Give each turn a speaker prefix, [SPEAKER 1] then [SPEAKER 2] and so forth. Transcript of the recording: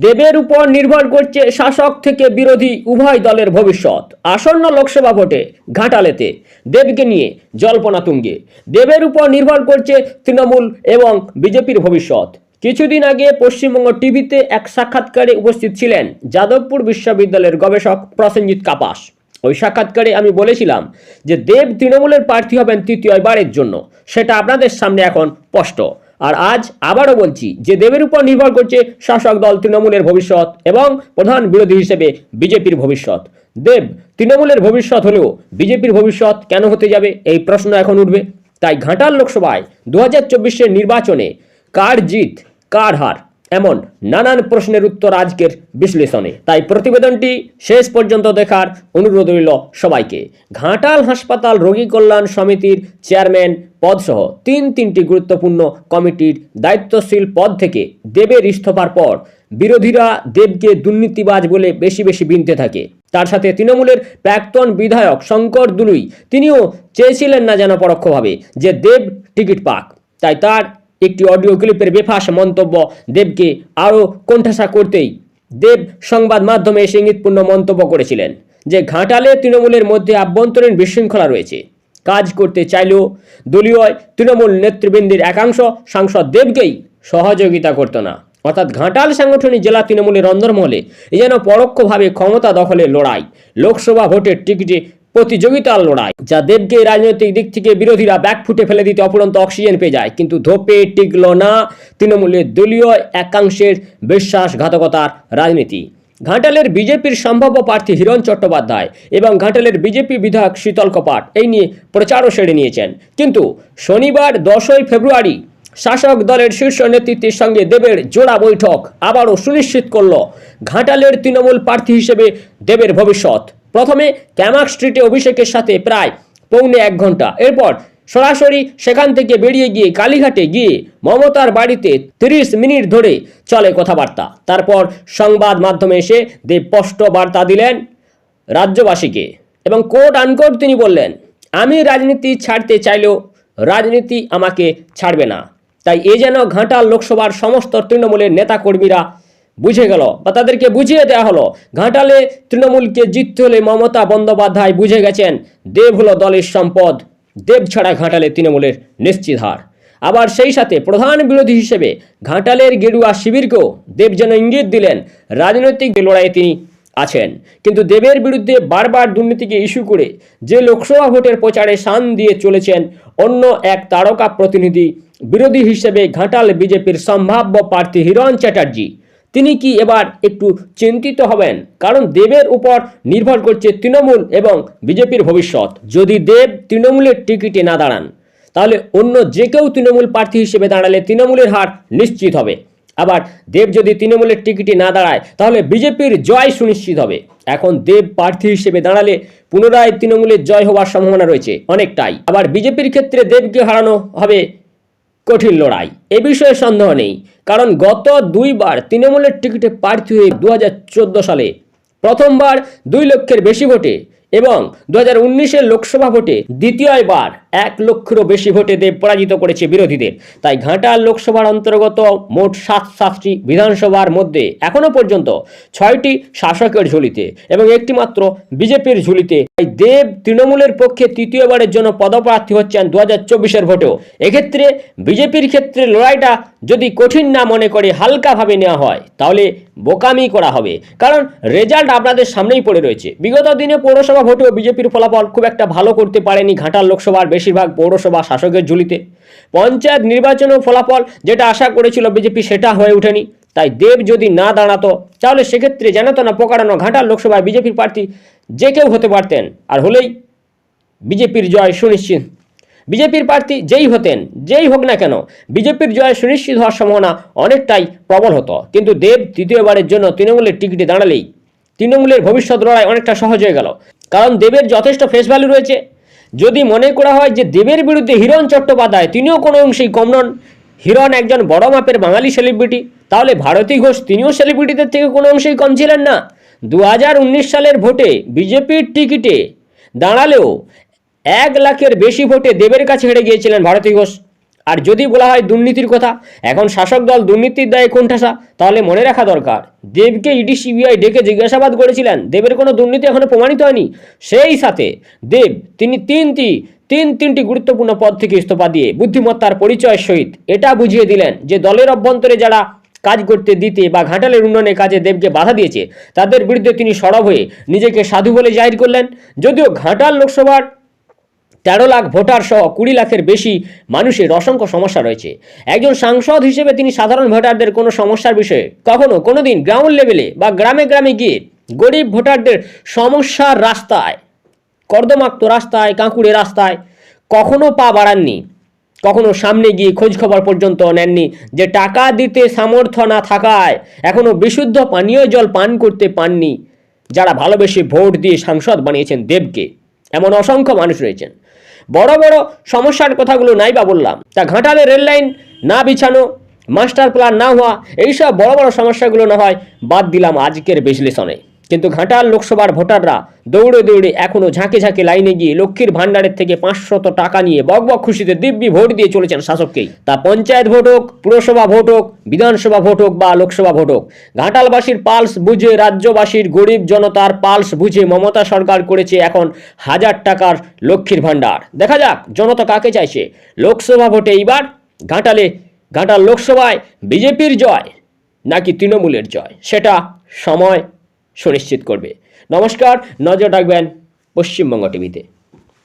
[SPEAKER 1] দেবের উপর নির্ভর করছে শাসক থেকে বিরোধী উভয় দলের ভবিষ্যৎ। আসন্ন লোকসভা ভোটে ঘাটালেতে দেবকে নিয়ে জল্পনা তুঙ্গে। দেবের উপর নির্ভর করছে তৃণমূল এবং বিজেপির ভবিষ্যৎ। কিছুদিন আগে পশ্চিমবঙ্গ টিভিতে এক সাক্ষাৎকারে উপস্থিত ছিলেন যাদবপুর বিশ্ববিদ্যালয়ের গবেষক প্রসেনজিৎ কাপাস। ওই সাক্ষাৎকারে আমি বলেছিলাম যে দেব তৃণমূলের প্রার্থী হবেন তৃতীয়বারের জন্য, সেটা আপনাদের সামনে এখন স্পষ্ট। আর আজ আবারও বলছি যে দেবের উপর নির্ভর করছে শাসক দল তৃণমূলের ভবিষ্যৎ এবং প্রধান বিরোধী হিসেবে বিজেপির ভবিষ্যৎ। দেব তৃণমূলের ভবিষ্যৎ হলেও বিজেপির ভবিষ্যৎ কেন হতে যাবে, এই প্রশ্ন এখন উঠবে। তাই ঘাটাল লোকসভায় 2024-এর নির্বাচনে কার জিত কার হার, এমন নানান প্রশ্নের উত্তর আজকের বিশ্লেষণে। তাই প্রতিবেদনটি শেষ পর্যন্ত দেখার অনুরোধ রইল সবাইকে। ঘাটাল হাসপাতাল রোগী কল্যাণ সমিতির চেয়ারম্যান পদসহ তিনটি গুরুত্বপূর্ণ কমিটির দায়িত্বশীল পদ থেকে দেবের ইস্তফার পর বিরোধীরা দেবকে দুর্নীতিবাজ বলে বেশি বিনতে থাকে। তার সাথে তৃণমূলের প্রাক্তন বিধায়ক শঙ্কর দুলুই, তিনিও চেয়েছিলেন না যেন পরোক্ষভাবে যে দেব টিকিট পাক। তাই তার একটি অডিও ক্লিপের বেফাঁস মন্তব্য দেবকে আরও কোণঠাসা করতেই দেব সংবাদ মাধ্যমে এসে ইঙ্গিতপূর্ণ মন্তব্য করেছিলেন যে ঘাটালে তৃণমূলের মধ্যে আভ্যন্তরীণ বিশৃঙ্খলা রয়েছে। কাজ করতে চাইলেও দলীয় তৃণমূল নেতৃবৃন্দের একাংশ সাংসদ দেবকেই সহযোগিতা করত না। অর্থাৎ ঘাটাল সাংগঠনিক জেলা তৃণমূলের অন্দরমহলে এ যেন পরোক্ষভাবে ক্ষমতা দখলের লড়াই, লোকসভা ভোটের টিকিটে প্রতিযোগিতার লড়াই, যা দেবকে রাজনৈতিক দিক থেকে বিরোধীরা ব্যাকফুটে ফেলে দিতে অপুরন্ত অক্সিজেন পেয়ে যায়। কিন্তু ধোপে টিকল না তৃণমূলের দলীয় একাংশের বিশ্বাসঘাতকতার রাজনীতি। ঘাটালের বিজেপির সম্ভাব্য প্রার্থী হিরণ চট্টোপাধ্যায় এবং ঘাটালের বিজেপি বিধায়ক শীতল কপাট এই নিয়ে প্রচারও সেরে নিয়েছেন। কিন্তু শনিবার 10ই ফেব্রুয়ারি শাসক দলের শীর্ষ নেতৃত্বের সঙ্গে দেবের জোড়া বৈঠক আবারও সুনিশ্চিত করল ঘাটালের তৃণমূল প্রার্থী হিসেবে দেবের ভবিষ্যৎ। প্রথমে ক্যামাক স্ট্রিটে অভিষেকের সাথে প্রায় পৌনে 1 ঘন্টা, এরপর সরাসরি সেখান থেকে বেরিয়ে গিয়ে কালীঘাটে গিয়ে মমতার বাড়িতে 30 মিনিট ধরে চলে কথাবার্তা। তারপর সংবাদ মাধ্যমে এসে দেব স্পষ্ট বার্তা দিলেন রাজ্যবাসীকে এবং কোট আনকোট তিনি বললেন, আমি রাজনীতি ছাড়তে চাইলেও রাজনীতি আমাকে ছাড়বে না। তাই এ যেন ঘাটাল লোকসভার সমস্ত তৃণমূলের নেতাকর্মীরা বুঝে গেল বা তাদেরকে বুঝিয়ে দেওয়া হলো, ঘাটালে তৃণমূলকে জিততে হলে মমতা বন্দ্যোপাধ্যায় বুঝে গেছেন দেব হলো দলের সম্পদ, দেব ছাড়া ঘাটালে তৃণমূলের নিশ্চিত হার। আবার সেই সাথে প্রধান বিরোধী হিসেবে ঘাটালের গেরুয়া শিবিরকেও দেব যেন ইঙ্গিত দিলেন রাজনৈতিক লড়াইয়ে তিনি আছেন। কিন্তু দেবের বিরুদ্ধে বারবার দুর্নীতিকে ইস্যু করে যে লোকসভা ভোটের প্রচারে শান দিয়ে চলেছেন অন্য এক তারকা প্রতিনিধি বিরোধী হিসেবে ঘাটাল বিজেপির সম্ভাব্য প্রার্থী হিরণ চ্যাটার্জি, তিনি কি এবার একটু চিন্তিত হবেন? কারণ দেবের উপর নির্ভর করছে তৃণমূল এবং বিজেপির ভবিষ্যৎ। যদি দেব তৃণমূলের টিকিটে না দাঁড়ান তাহলে অন্য যে কেউ তৃণমূল প্রার্থী হিসেবে দাঁড়ালে তৃণমূলের হার নিশ্চিত হবে। আবার দেব যদি তৃণমূলের টিকিটে না দাঁড়ায় তাহলে বিজেপির জয় সুনিশ্চিত হবে। এখন দেব প্রার্থী হিসেবে দাঁড়ালে পুনরায় তৃণমূলের জয় হওয়ার সম্ভাবনা রয়েছে অনেকটাই। আবার বিজেপির ক্ষেত্রে দেবকে হারানো হবে কঠিন লড়াই, এ বিষয়ে সন্দেহ নেই। কারণ গত 2 বার তৃণমূলের টিকিটে প্রার্থী হয়ে 2014 সালে প্রথমবার 2 লক্ষের বেশি ভোটে এবং 2019-এর লোকসভা ভোটে দ্বিতীয়বার 1 লক্ষেরও বেশি ভোটে দেব পরাজিত করেছে বিরোধীদের। তাই ঘাটাল লোকসভার অন্তর্গত মোট 7টি বিধানসভার মধ্যে এখনো পর্যন্ত 6টি শাসকের ঝুলিতে এবং একটি মাত্র বিজেপির ঝুলিতে। তাই দেব তৃণমূলের পক্ষে তৃতীয়বারের জন্য পদপ্রার্থী হচ্ছেন 2024-এর ভোটেও। এক্ষেত্রে বিজেপির ক্ষেত্রে লড়াইটা যদি কঠিন না মনে করে হালকাভাবে নেওয়া হয় তাহলে বোকামি করা হবে। কারণ রেজাল্ট আপনাদের সামনেই পড়ে রয়েছে। বিগত দিনে পৌরসভা ভোটেও বিজেপির ফলাফল খুব একটা ভালো করতে পারেনি ঘাটাল লোকসভার বেশিরভাগ পৌরসভা শাসকের ঝুলিতে। পঞ্চায়েত নির্বাচনেও ফলাফল যেটা আশা করেছিল বিজেপি সেটা হয়ে ওঠেনি। তাই দেব যদি না দাঁড়াতো তাহলে সেক্ষেত্রে জানাতনা প্রকারানো ঘাটাল লোকসভায় বিজেপির প্রার্থী যে কেউ হতে পারতেন, আর হলেই বিজেপির জয় সুনিশ্চিত। বিজেপির প্রার্থী যেই হোক না কেন বিজেপির জয় সুনিশ্চিত হওয়ার সম্ভাবনা অনেকটাই প্রবল হতো। কিন্তু দেব তৃতীয়বারের জন্য তৃণমূলের টিকিটে দাঁড়ালেই তৃণমূলের ভবিষ্যৎ লড়াই অনেকটা সহজ হয়ে গেল। কারণ দেবের যথেষ্ট ফেস ভ্যালু রয়েছে। যদি মনে করা হয় যে দেবের বিরুদ্ধে হিরণ চট্টোপাধ্যায় তিনিও কোনো অংশেই কম নন, হিরণ একজন বড় মাপের বাঙালি সেলিব্রিটি, তাহলে ভারতী ঘোষ তিনিও সেলিব্রিটিদের থেকে কোনো অংশেই কম ছিলেন না। 2019 সালের ভোটে বিজেপির টিকিটে দাঁড়ালেও 1 লাখের বেশি ভোটে দেবের কাছে হেরে গিয়েছিলেন ভারতী ঘোষ। আর যদি বলা হয় দুর্নীতির কথা, এখন শাসক দল দুর্নীতির দায়ে কোণঠাসা, তাহলে মনে রাখা দরকার দেবকে ইডি সিবিআই ডেকে জিজ্ঞাসাবাদ করেছিলেন, দেবের কোনো দুর্নীতি এখনো প্রমাণিত হয়নি। সেই সাথে দেব তিনি তিনটি গুরুত্বপূর্ণ পদ থেকে ইস্তফা দিয়ে বুদ্ধিমত্তার পরিচয়ের সহিত এটা বুঝিয়ে দিলেন যে দলের অভ্যন্তরে যারা কাজ করতে দিতে বা ঘাটালের উন্নয়নের কাজে দেবকে বাধা দিয়েছে তাদের বিরুদ্ধে তিনি সরব হয়ে নিজেকে সাধু বলে জাহির করলেন। যদিও ঘাটাল লোকসভার 13 লাখ ভোটার সহ 20 লাখের বেশি মানুষের অসংখ্য সমস্যা রয়েছে। একজন সাংসদ হিসেবে তিনি সাধারণ ভোটারদের কোনো সমস্যার বিষয়ে কোনোদিন গ্রাউন্ড লেভেলে বা গ্রামে গ্রামে গিয়ে গরিব ভোটারদের সমস্যার রাস্তায়, কর্দমাক্ত রাস্তায়, কাঁকুড়ে রাস্তায় কখনো পা বাড়াননি, কখনো সামনে গিয়ে খোঁজ খবর পর্যন্ত নেননি যে টাকা দিতে সামর্থ্য না থাকায় এখনো বিশুদ্ধ পানীয় জল পান করতে পাননি যারা ভালোবেসে ভোট দিয়ে সাংসদ বানিয়েছেন দেবকে। এমন অসংখ্য মানুষ রয়েছেন। বড় বড় সমস্যার কথাগুলো নাই বা বললাম, তা ঘাটালে রেল লাইন না বিছানো, মাস্টার প্ল্যান না হওয়া, এইসব বড় বড় সমস্যাগুলো না হয় বাদ দিলাম আজকের বিশ্লেষণে। কিন্তু ঘাটাল লোকসভার ভোটাররা দৌড়ে দৌড়ে এখনও ঝাঁকে ঝাঁকে লাইনে গিয়ে লক্ষ্মীর ভাণ্ডারের থেকে 500 টাকা নিয়ে বকবক খুশিতে দিব্যি ভোট দিয়ে চলেছেন শাসককেই। তা পঞ্চায়েত ভোট হোক, পুরসভা ভোট হোক, বিধানসভা ভোট হোক বা লোকসভা ভোট হোক, ঘাটালবাসীর পালস বুঝে, রাজ্যবাসীর গরিব জনতার পালস বুঝে মমতা সরকার করেছে এখন 1000 টাকার লক্ষ্মীর ভাণ্ডার। দেখা যাক জনতা কাকে চাইছে। লোকসভা ভোটে এইবার ঘাটাল লোকসভায় বিজেপির জয় নাকি তৃণমূলের জয়, সেটা সময় সুনিশ্চিত করবে। নমস্কার, নজর রাখবেন পশ্চিমবঙ্গ টিভিতে।